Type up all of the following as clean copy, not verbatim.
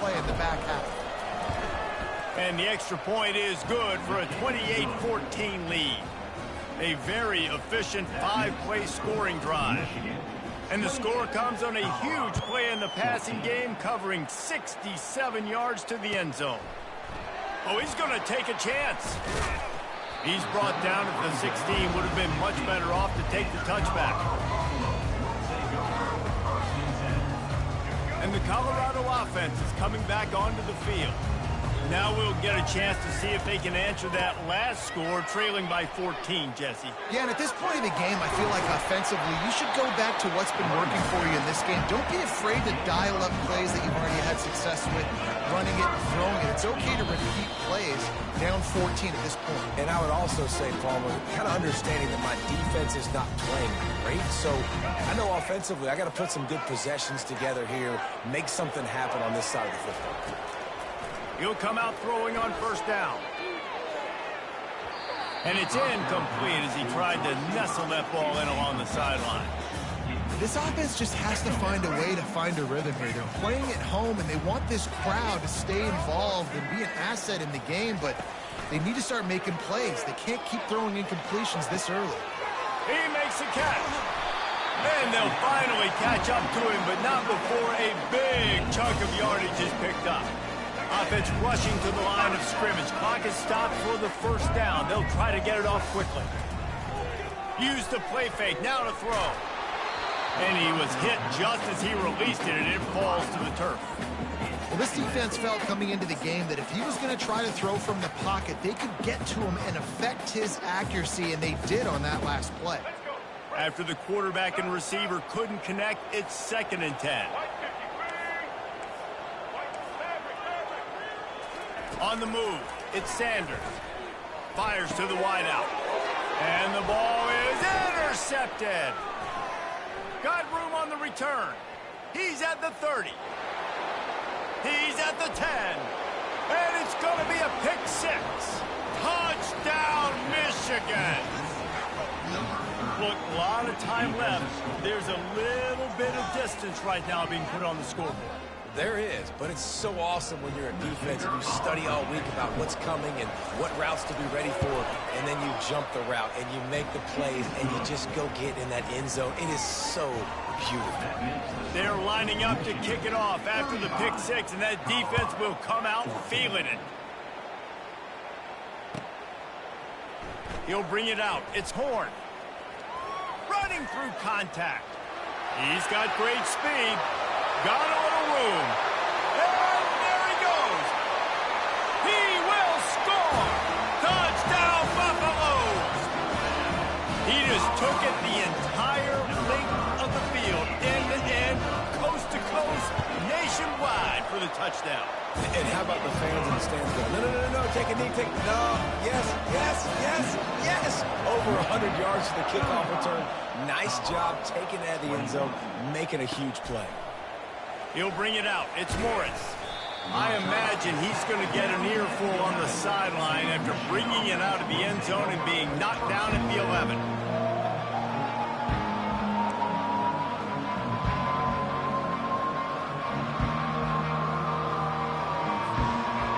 play in the back half. And the extra point is good for a 28-14 lead. A very efficient 5-play scoring drive. And the score comes on a huge play in the passing game, covering 67 yards to the end zone. Oh, he's going to take a chance. He's brought down at the 16. Would have been much better off to take the touchback. And the Colorado offense is coming back onto the field. Now we'll get a chance to see if they can answer that last score, trailing by 14, Jesse. Yeah, and at this point in the game, I feel like offensively, you should go back to what's been working for you in this game. Don't be afraid to dial up plays that you've already had success with, running it, throwing it. It's okay to repeat plays down 14 at this point. And I would also say, Palmer, kind of understanding that my defense is not playing great. So I know offensively, I got to put some good possessions together here, make something happen on this side of the football. He'll come out throwing on first down. And it's incomplete as he tried to nestle that ball in along the sideline. This offense just has to find a way to find a rhythm here. They're playing at home, and they want this crowd to stay involved and be an asset in the game, but they need to start making plays. They can't keep throwing incompletions this early. He makes a catch. And they'll finally catch up to him, but not before a big chunk of yardage is picked up. Offense rushing to the line of scrimmage. Clock is stopped for the first down. They'll try to get it off quickly. Use the play fake. Now to throw. And he was hit just as he released it, and it falls to the turf. Well, this defense felt coming into the game that if he was going to try to throw from the pocket, they could get to him and affect his accuracy, and they did on that last play. After the quarterback and receiver couldn't connect, it's 2nd and 10. On the move, it's Sanders. Fires to the wideout. And the ball is intercepted. Got room on the return. He's at the 30. He's at the 10. And it's going to be a pick 6. Touchdown, Michigan. Look, a lot of time left. There's a little bit of distance right now being put on the scoreboard. There is, but it's so awesome when you're a defense and you study all week about what's coming and what routes to be ready for, and then you jump the route and you make the plays and you just go get in that end zone. It is so beautiful. They're lining up to kick it off after the pick 6, and that defense will come out feeling it. He'll bring it out. It's Horn. Running through contact. He's got great speed. Got a little room. And there he goes. He will score. Touchdown, Buffaloes. He just took it the entire length of the field, end to end, coast to coast, nationwide for the touchdown. And how about the fans in the stands going, no, take a knee, no, yes. Over 100 yards to the kickoff return. Nice job taking it out of the end zone, making a huge play. He'll bring it out. It's Morris. I imagine he's going to get an earful on the sideline after bringing it out of the end zone and being knocked down at the 11.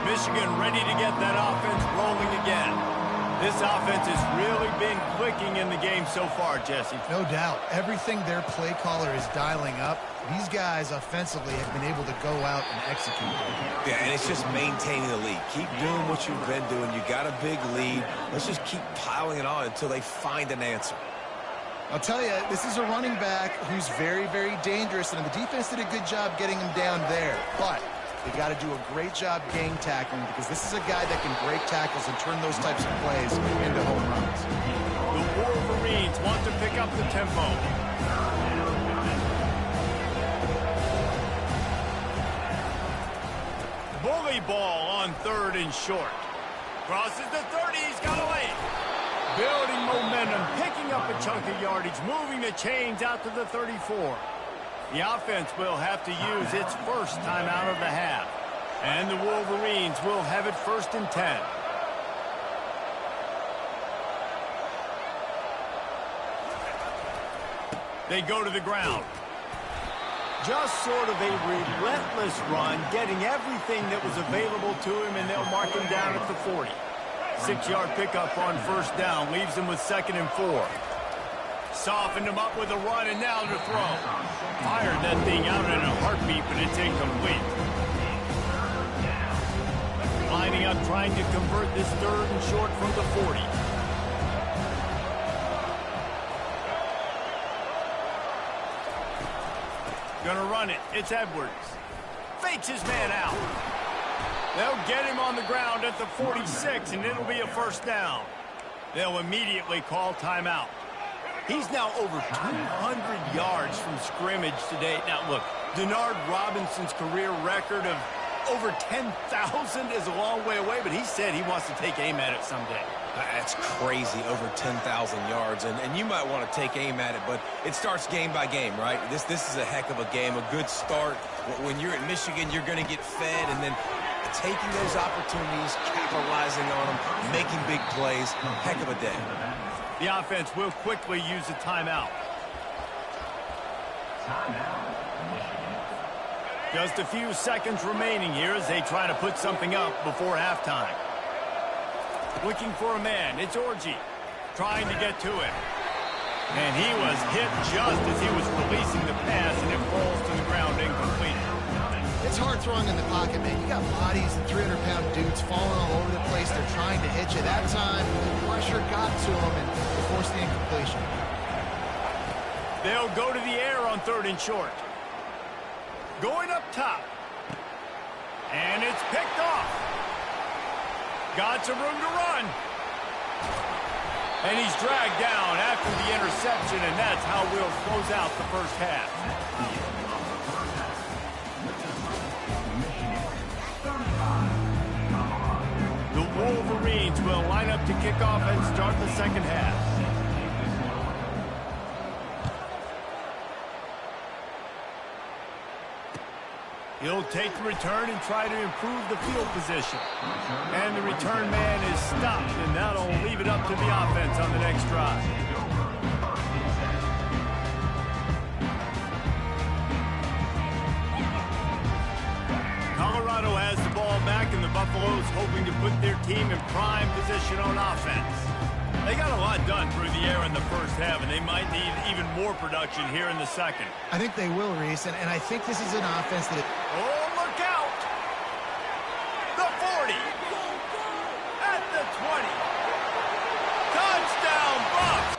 Michigan ready to get that offense rolling again. This offense has really been clicking in the game so far, Jesse. No doubt. Everything their play caller is dialing up, these guys offensively have been able to go out and execute. Yeah, and it's just maintaining the lead. Keep doing what you've been doing. You got a big lead. Let's just keep piling it on until they find an answer. I'll tell you, this is a running back who's very, very dangerous, and the defense did a good job getting him down there. But they got to do a great job gang tackling, because this is a guy that can break tackles and turn those types of plays into home runs. The Wolverines want to pick up the tempo. Bully ball on 3rd and short. Crosses the 30, he's got a lane. Building momentum, picking up a chunk of yardage, moving the chains out to the 34. The offense will have to use its first timeout of the half. And the Wolverines will have it 1st and 10. They go to the ground. Just sort of a relentless run, getting everything that was available to him, and they'll mark him down at the 40. 6-yard pickup on first down, leaves him with 2nd and 4. Softened him up with a run, and now to throw. Fired that thing out in a heartbeat, but it's incomplete. Lining up, trying to convert this 3rd and short from the 40. Gonna run it. It's Edwards. Fakes his man out. They'll get him on the ground at the 46, and it'll be a first down. They'll immediately call timeout. He's now over 200 yards from scrimmage today. Now, look, Denard Robinson's career record of over 10,000 is a long way away, but he said he wants to take aim at it someday. That's crazy, over 10,000 yards, and you might want to take aim at it, but it starts game by game, right? This is a heck of a game, a good start. When you're at Michigan, you're going to get fed, and then taking those opportunities, capitalizing on them, making big plays, heck of a day. The offense will quickly use a timeout. Just a few seconds remaining here as they try to put something up before halftime. Looking for a man. It's Orji trying to get to him. And he was hit just as he was releasing the pass, and it falls to the ground incomplete. It's hard throwing in the pocket, man. You got bodies and 300-pound dudes falling all over the place. They're trying to hit you. That time, the pressure got to them and forced the incompletion. They'll go to the air on 3rd and short. Going up top. And it's picked off. Got some room to run. And he's dragged down after the interception, and that's how we'll close out the first half. The Wolverines will line up to kick off and start the second half. He'll take the return and try to improve the field position. And the return man is stopped, and that'll leave it up to the offense on the next drive. Colorado has the ball back, and the Buffaloes hoping to put their team in prime position on offense. They got a lot done through the air in the first half, and they might need even more production here in the second. I think they will, Reese, and I think this is an offense that... Oh, look out! The 40! At the 20! Touchdown, Bucs!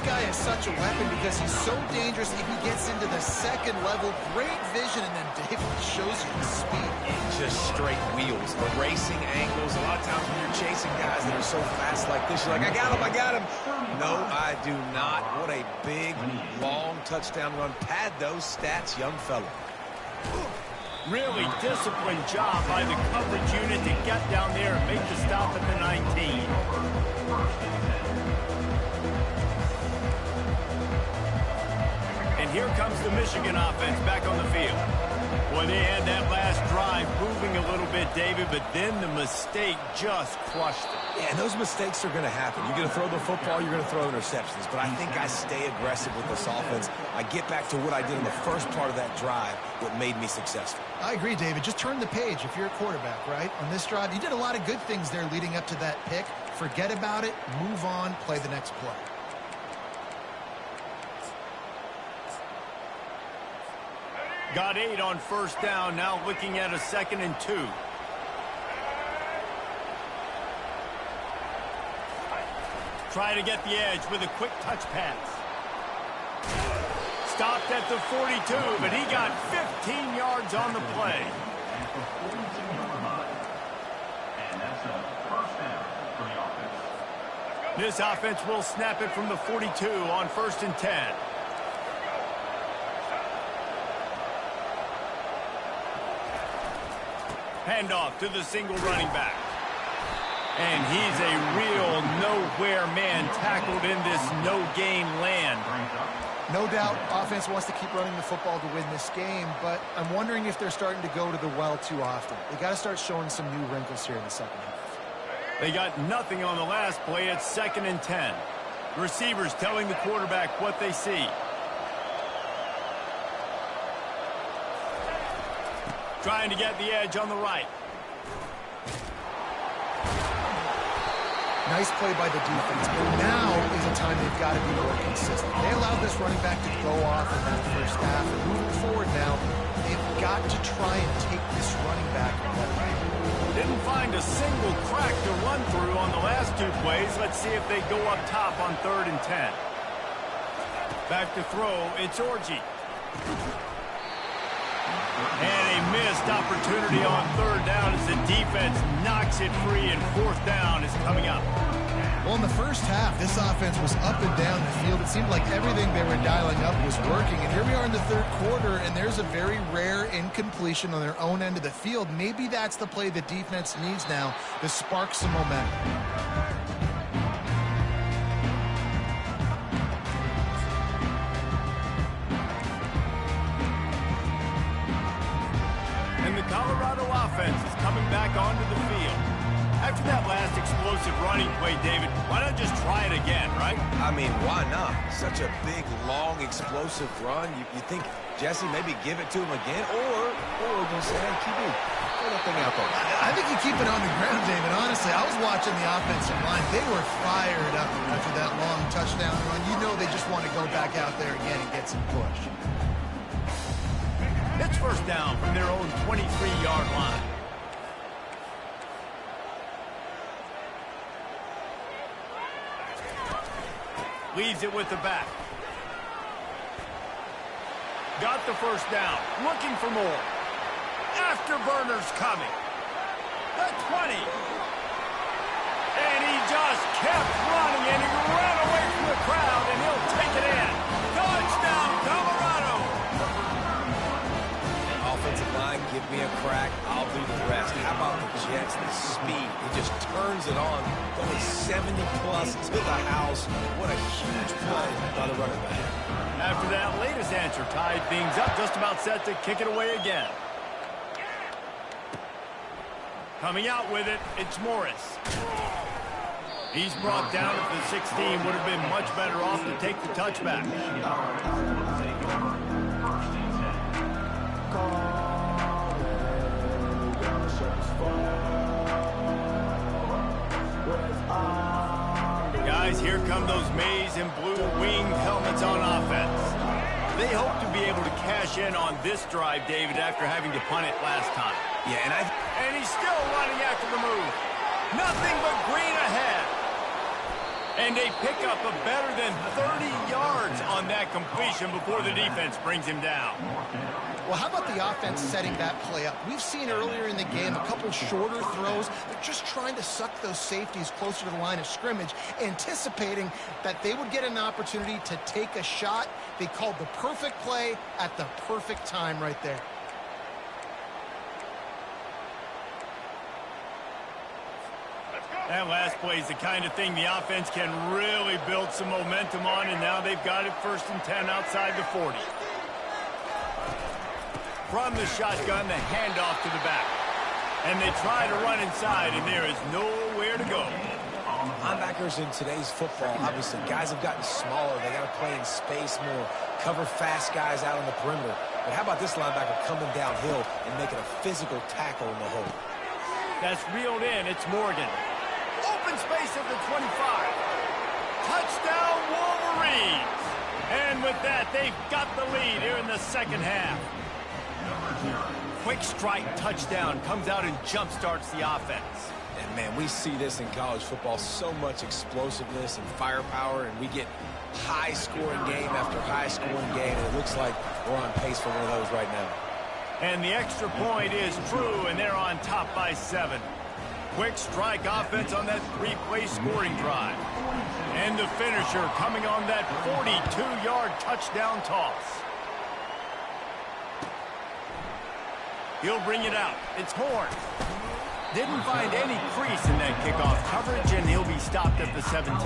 guy is such a weapon because he's so dangerous if he gets into the second level. Great vision, and then David shows you the speed. Just straight wheels, erasing angles. A lot of times when you're chasing guys that are so fast like this, you're like, I got him, I got him. No, I do not. What a big, long touchdown run. Pad those stats, young fella. Really disciplined job by the coverage unit to get down there and make the stop at the 19. And here comes the Michigan offense back on the field. Well, they had that last drive moving a little bit, David, but then the mistake just crushed it. Yeah, and those mistakes are going to happen. You're going to throw the football, you're going to throw interceptions. But I think I stay aggressive with this offense. I get back to what I did in the first part of that drive, what made me successful. I agree, David. Just turn the page if you're a quarterback, right? On this drive, you did a lot of good things there leading up to that pick. Forget about it, move on, play the next play. Got 8 on first down, now looking at a 2nd and 2. Try to get the edge with a quick touch pass. Stopped at the 42, but he got 15 yards on the play. This offense will snap it from the 42 on 1st and 10. Handoff to the single running back. And he's a real nowhere man tackled in this no-gain land. No doubt, offense wants to keep running the football to win this game, but I'm wondering if they're starting to go to the well too often. They got to start showing some new wrinkles here in the second half. They got nothing on the last play. It's 2nd and 10. The receivers telling the quarterback what they see. Trying to get the edge on the right. Nice play by the defense, but now is a time they've got to be more consistent. They allowed this running back to go off in that first half, and moving forward now, they've got to try and take this running back away. Didn't find a single crack to run through on the last 2 plays. Let's see if they go up top on 3rd and 10. Back to throw, it's Orji. And a missed opportunity on 3rd down as the defense knocks it free, and 4th down is coming up. Well, in the first half, this offense was up and down the field. It seemed like everything they were dialing up was working. And here we are in the 3rd quarter, and there's a very rare incompletion on their own end of the field. Maybe that's the play the defense needs now to spark some momentum. Colorado offense is coming back onto the field. After that last explosive running play, David, why not just try it again, right? I mean, why not? Such a big, long, explosive run. You think, Jesse, maybe give it to him again? Or do you say, hey, QB, throw that thing out there? I think you keep it on the ground, David. Honestly, I was watching the offensive line. They were fired up after that long touchdown run. You know they just want to go back out there again and get some push. It's 1st down from their own 23-yard line. Leaves it with the back. Got the 1st down. Looking for more. Afterburners coming. The 20. And he just kept running, and he ran away from the crowd, and he'll take it in. Touchdown, Colorado. Offensive line, give me a crack. I'll do the rest. How about the Jets? The speed. He just turns it on. Going 70-plus to the house. What a huge play by the running back. After that latest answer tied things up, just about set to kick it away again. Coming out with it, it's Morris. He's brought down at the 16. Would have been much better off to take the touchback. Guys, here come those maize and blue winged helmets on offense. They hope to be able to cash in on this drive, David, after having to punt it last time. Yeah, and he's still running after the move. Nothing but green ahead. And they pick up a better than 30 yards on that completion before the defense brings him down. Well, how about the offense setting that play up? We've seen earlier in the game a couple shorter throws. They're just trying to suck those safeties closer to the line of scrimmage, anticipating that they would get an opportunity to take a shot. They called the perfect play at the perfect time right there. That last play is the kind of thing the offense can really build some momentum on, and now they've got it 1st and 10 outside the 40. From the shotgun, the handoff to the back. And they try to run inside, and there is nowhere to go. Linebackers in today's football, obviously, guys have gotten smaller. They got to play in space more, cover fast guys out on the perimeter. But how about this linebacker coming downhill and making a physical tackle in the hole? That's reeled in. It's Morgan. Open space at the 25. Touchdown, Wolverines. And with that, they've got the lead here in the second half. Quick strike touchdown comes out and jump-starts the offense. And, man, we see this in college football, so much explosiveness and firepower, and we get high-scoring game after high-scoring game, and it looks like we're on pace for one of those right now. And the extra point is true, and they're on top by 7. Quick strike offense on that 3-play scoring drive. And the finisher coming on that 42-yard touchdown toss. He'll bring it out. It's Horn. Didn't find any crease in that kickoff coverage, and he'll be stopped at the 17.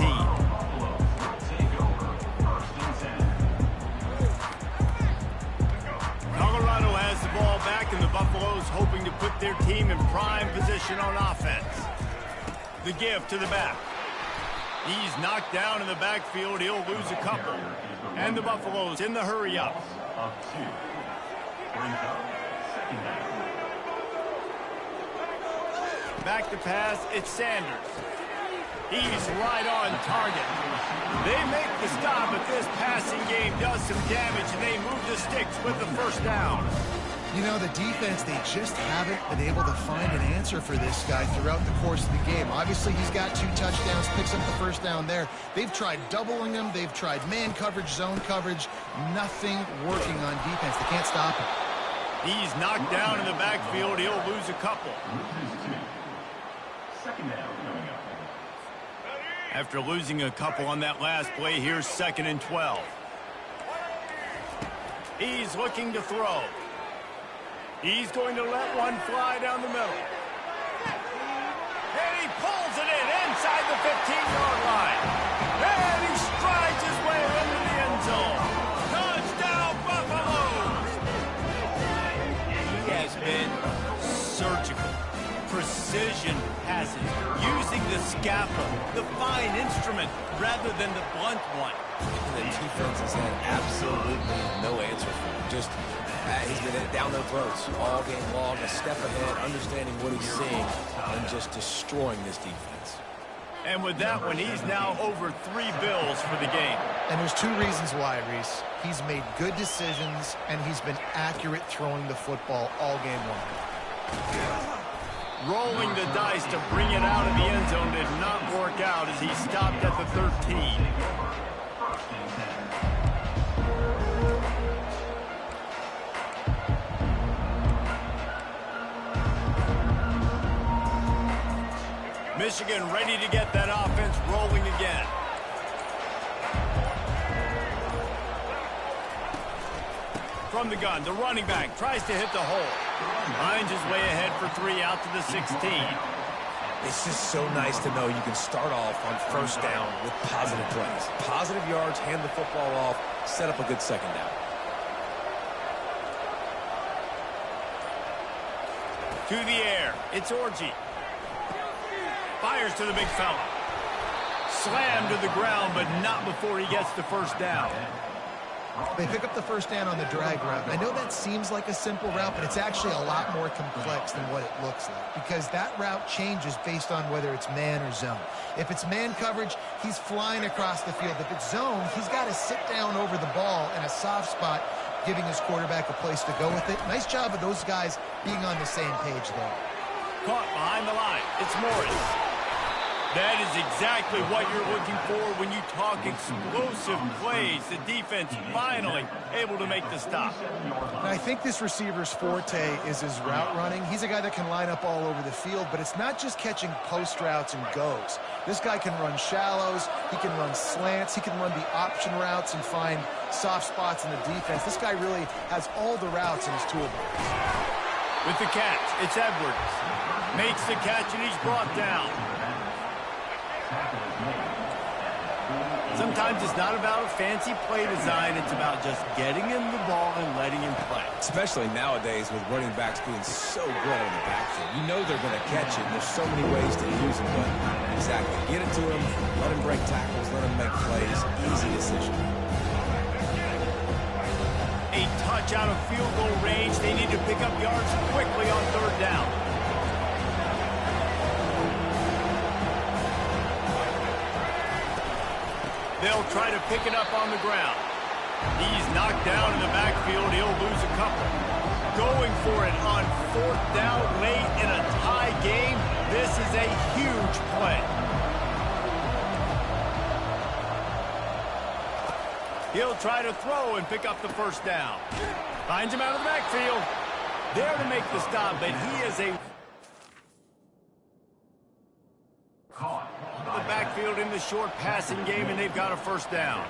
Colorado has the ball back, and the Buffaloes hoping to put their team in prime position on offense. The give to the back. He's knocked down in the backfield. He'll lose a couple. And the Buffaloes in the hurry up. Back to pass, it's Sanders. He's right on target. They make the stop, but this passing game does some damage, and they move the sticks with the first down. You know, the defense, they just haven't been able to find an answer for this guy throughout the course of the game. Obviously, he's got 2 touchdowns, picks up the first down there. They've tried doubling him. They've tried man coverage, zone coverage. Nothing working on defense. They can't stop him. He's knocked down in the backfield. He'll lose a couple. After losing a couple on that last play, here's 2nd and 12. He's looking to throw. He's going to let one fly down the middle. And he pulls it in inside the 15-yard line. And he strides his way into the end zone. Touchdown, Buffaloes! He has been surgical. Precision passes, using the scalpel, the fine instrument, rather than the blunt one. The defense has had absolutely no answer for him. Just, he's been down their throats all game long, a step ahead, understanding what he's seeing, and just destroying this defense. And with that one, he's now over 3 bills for the game. And there's 2 reasons why, Reese. He's made good decisions, and he's been accurate throwing the football all game long. Rolling the dice to bring it out of the end zone did not work out as he stopped at the 13. Michigan ready to get that offense rolling again. From the gun, the running back tries to hit the hole. Finds his way ahead for 3 out to the 16. It's just so nice to know you can start off on first down with positive plays. Positive yards, hand the football off, set up a good second down. To the air, it's Orji. Fires to the big fella. Slammed to the ground, but not before he gets the first down. They pick up the first down on the drag route. I know that seems like a simple route, but it's actually a lot more complex than what it looks like, because that route changes based on whether it's man or zone. If it's man coverage, he's flying across the field. If it's zone, he's got to sit down over the ball in a soft spot, giving his quarterback a place to go with it. Nice job of those guys being on the same page there. Caught behind the line. It's Morris. That is exactly what you're looking for when you talk explosive plays. The defense finally able to make the stop. And I think this receiver's forte is his route running. He's a guy that can line up all over the field, but it's not just catching post routes and goes. This guy can run shallows, he can run slants, he can run the option routes and find soft spots in the defense. This guy really has all the routes in his toolbox. With the catch, it's Edwards. Makes the catch and he's brought down. Sometimes it's not about a fancy play design, it's about just getting him the ball and letting him play. Especially nowadays with running backs being so good in the backfield. You know they're going to catch it. There's so many ways to use them, but exactly. Get it to him, let him break tackles, let him make plays. Easy decision. A touch out of field goal range. They need to pick up yards quickly on third down. They'll try to pick it up on the ground. He's knocked down in the backfield. He'll lose a couple. Going for it on fourth down late in a tie game. This is a huge play. He'll try to throw and pick up the first down. Finds him out of the backfield. There to make the stop, but he is a... the backfield in the short passing game, and they've got a first down.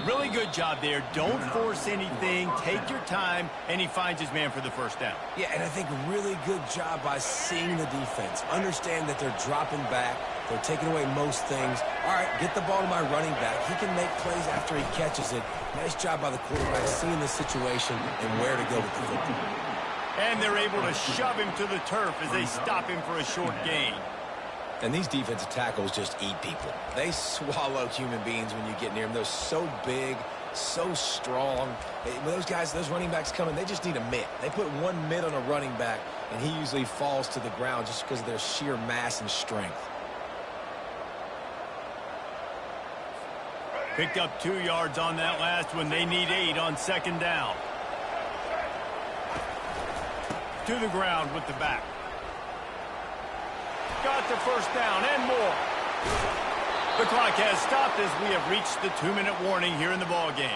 Really good job there. Don't force anything. Take your time, and he finds his man for the first down. Yeah, and I think really good job by seeing the defense. Understand that they're dropping back. They're taking away most things. All right, get the ball to my running back. He can make plays after he catches it. Nice job by the quarterback seeing the situation and where to go with the football. And they're able to shove him to the turf as they stop him for a short gain. And these defensive tackles just eat people. They swallow human beings when you get near them. They're so big, so strong. When those guys, those running backs come in, they just need a mitt. They put one mitt on a running back, and he usually falls to the ground just because of their sheer mass and strength. Picked up 2 yards on that last one. They need 8 on second down. To the ground with the back. Got the first down and more. The clock has stopped as we have reached the 2-minute warning here in the ball game.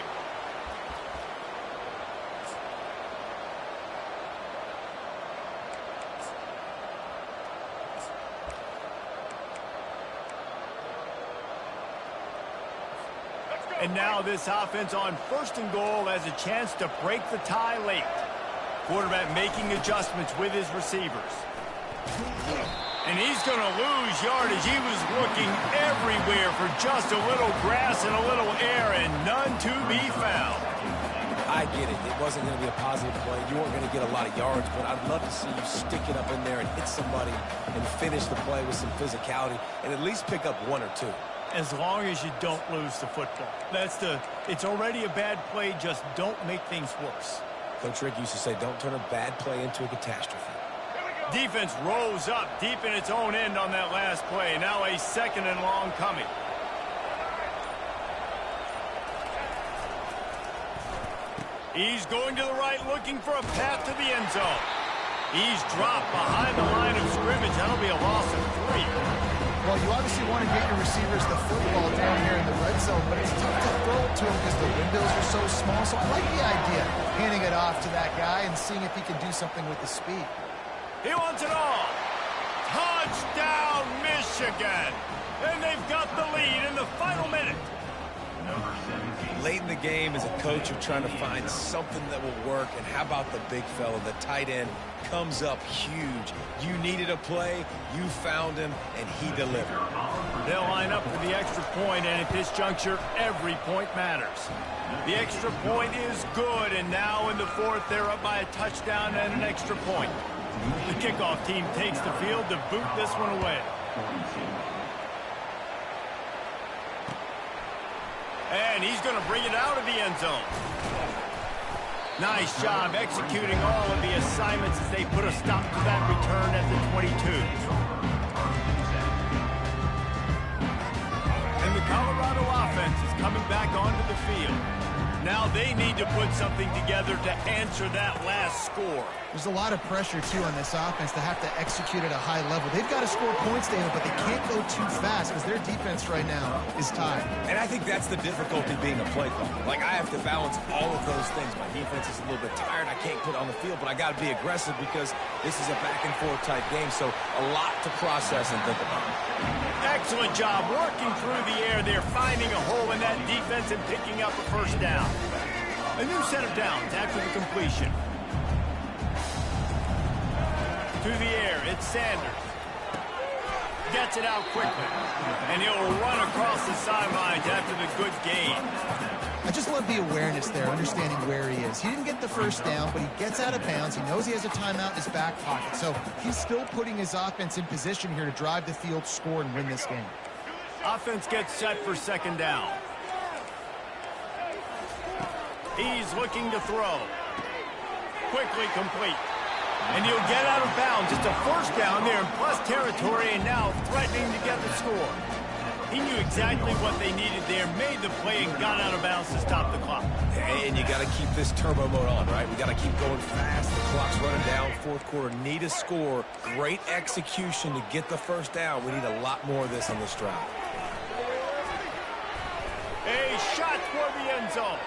And now this offense on first and goal has a chance to break the tie late. Quarterback making adjustments with his receivers. And he's going to lose yardage. He was looking everywhere for just a little grass and a little air, and none to be found. I get it. It wasn't going to be a positive play. You weren't going to get a lot of yards, but I'd love to see you stick it up in there and hit somebody and finish the play with some physicality and at least pick up 1 or 2. As long as you don't lose the football. It's already a bad play. Just don't make things worse. Coach Rick used to say, don't turn a bad play into a catastrophe. Defense rose up deep in its own end on that last play. Now a second and long coming. He's going to the right, looking for a path to the end zone. He's dropped behind the line of scrimmage. That'll be a loss of 3. Well, you obviously want to get your receivers the football down here in the red zone, but it's tough to throw it to them because the windows are so small. So I like the idea, handing it off to that guy and seeing if he can do something with the speed. He wants it all. Touchdown, Michigan. And they've got the lead in the final minute. Late in the game, as a coach, you're trying to find something that will work. And how about the big fella, the tight end, comes up huge. You needed a play, you found him, and he delivered. They'll line up for the extra point, and at this juncture, every point matters. The extra point is good, and now in the fourth, they're up by a touchdown and an extra point. The kickoff team takes the field to boot this one away. And he's going to bring it out of the end zone. Nice job executing all of the assignments as they put a stop to that return at the 22. And the Colorado offense is coming back onto the field. Now they need to put something together to answer that last score. There's a lot of pressure, too, on this offense to have to execute at a high level. They've got to score points, David, but they can't go too fast because their defense right now is tied. And I think that's the difficulty being a play caller. Like, I have to balance all of those things. My defense is a little bit tired. I can't put it on the field, but I got to be aggressive because this is a back-and-forth type game, so a lot to process and think about. Excellent job working through the air there, finding a hole in that defense and picking up a first down. A new set of downs after the completion. To the air, it's Sanders. Gets it out quickly. And he'll run across the sidelines after the good gain. I just love the awareness there, understanding where he is. He didn't get the first down, but he gets out of bounds. He knows he has a timeout in his back pocket. So he's still putting his offense in position here to drive the field, score, and win this game. Offense gets set for second down. He's looking to throw. Quickly complete. And he'll get out of bounds. It's a first down there in plus territory, and now threatening to get the score. He knew exactly what they needed there, made the play, and got out of bounds to stop the clock. And you got to keep this turbo mode on, right? We got to keep going fast. The clock's running down. Fourth quarter, need a score. Great execution to get the first down. We need a lot more of this in this drive. A shot for the end zone.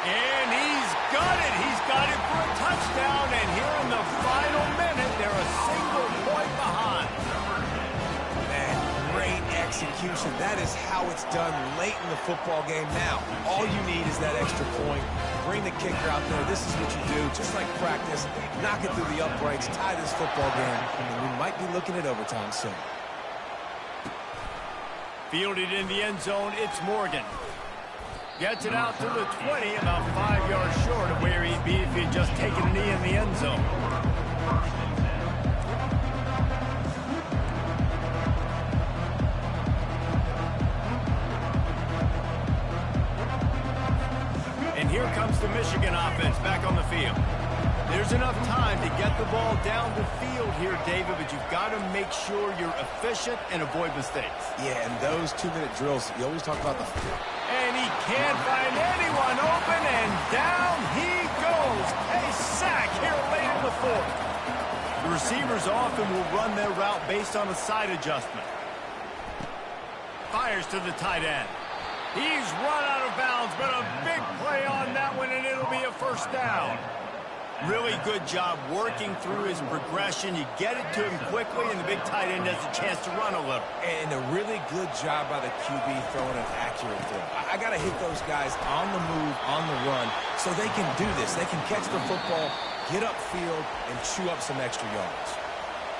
And he's got it. He's got it for a touchdown. And here in the final minute, they're a single point behind. Man, great execution. That is how it's done late in the football game. Now, all you need is that extra point. Bring the kicker out there. This is what you do. Just like practice, knock it through the uprights, tie this football game, and we might be looking at overtime soon. Fielded in the end zone, it's Morgan. Gets it out to the 20, about 5 yards short of where he'd be if he had just taken a knee in the end zone. And here comes the Michigan offense back on the field. There's enough time to get the ball down the field here, David, but you've got to make sure you're efficient and avoid mistakes. Yeah, and those 2-minute drills, you always talk about the... And he can't find anyone open, and down he goes. A sack here late in the fourth. The receivers often will run their route based on a side adjustment. Fires to the tight end. He's run out of bounds, but a big play on that one, and it'll be a first down. Really good job working through his progression. You get it to him quickly, and the big tight end has a chance to run a little. And a really good job by the QB throwing an accurate throw. I got to hit those guys on the move, on the run, so they can do this. They can catch the football, get upfield, and chew up some extra yards.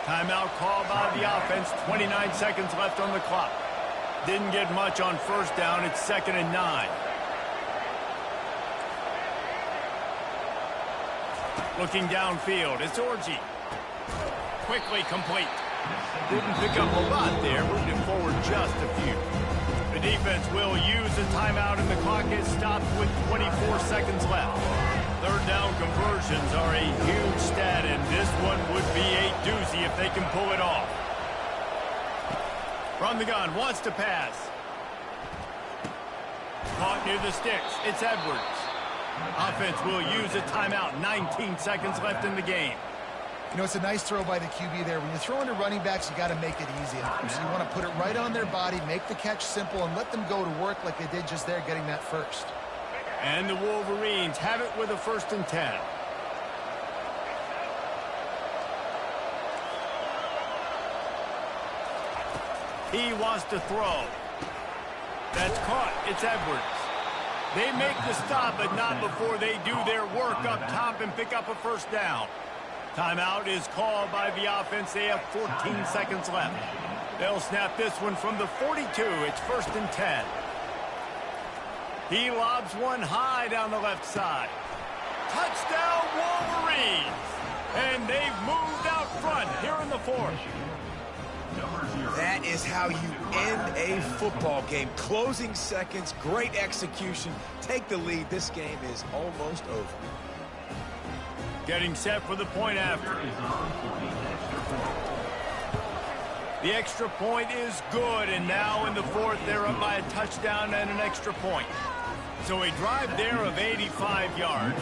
Timeout called by the offense. 29 seconds left on the clock. Didn't get much on first down. It's 2nd and 9. Looking downfield, it's Orji. Quickly complete. Didn't pick up a lot there, moved it forward just a few. The defense will use a timeout, and the clock is stopped with 24 seconds left. Third down conversions are a huge stat, and this one would be a doozy if they can pull it off. From the gun, wants to pass. Caught near the sticks, it's Edwards. Offense will use a timeout. 19 seconds left in the game. You know, it's a nice throw by the QB there. When you're throwing to running backs, you got to make it easy. So you want to put it right on their body, make the catch simple, and let them go to work like they did just there, getting that first. And the Wolverines have it with a 1st and 10. He wants to throw. That's caught. It's Edwards. They make the stop, but not before they do their work up top and pick up a first down. Timeout is called by the offense. They have 14 seconds left. They'll snap this one from the 42. It's 1st and 10. He lobs one high down the left side. Touchdown, Wolverines! And they've moved out front here in the fourth. That is how you end a football game. Closing seconds, great execution. Take the lead. This game is almost over. Getting set for the point after. The extra point is good, and now in the fourth, they're up by a touchdown and an extra point. So a drive there of 85 yards.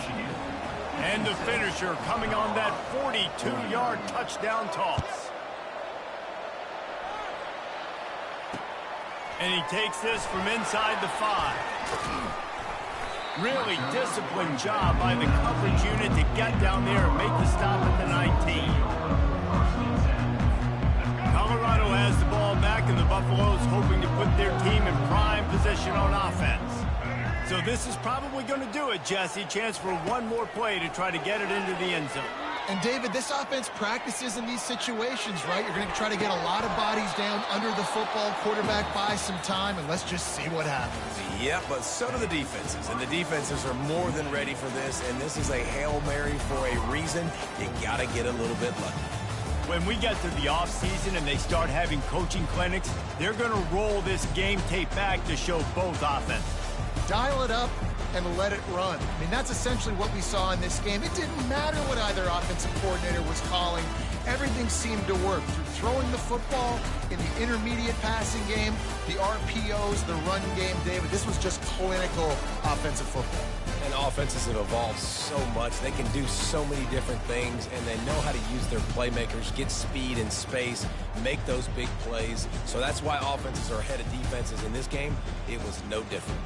And the finisher coming on that 42-yard touchdown toss. And he takes this from inside the 5. Really disciplined job by the coverage unit to get down there and make the stop at the 19. Colorado has the ball back, and the Buffaloes hoping to put their team in prime position on offense. So this is probably going to do it, Jesse. Chance for one more play to try to get it into the end zone. And, David, this offense practices in these situations, right? You're going to try to get a lot of bodies down under the football, quarterback buys some time, and let's just see what happens. Yeah, but so do the defenses, and the defenses are more than ready for this, and this is a Hail Mary for a reason. You got to get a little bit lucky. When we get to the offseason and they start having coaching clinics, they're going to roll this game tape back to show both offenses. Dial it up and let it run. I mean, that's essentially what we saw in this game. It didn't matter what either offensive coordinator was calling. Everything seemed to work. Through throwing the football, in the intermediate passing game, the RPOs, the run game, David, this was just clinical offensive football. And offenses have evolved so much. They can do so many different things, and they know how to use their playmakers, get speed and space, make those big plays. So that's why offenses are ahead of defenses in this game. It was no different.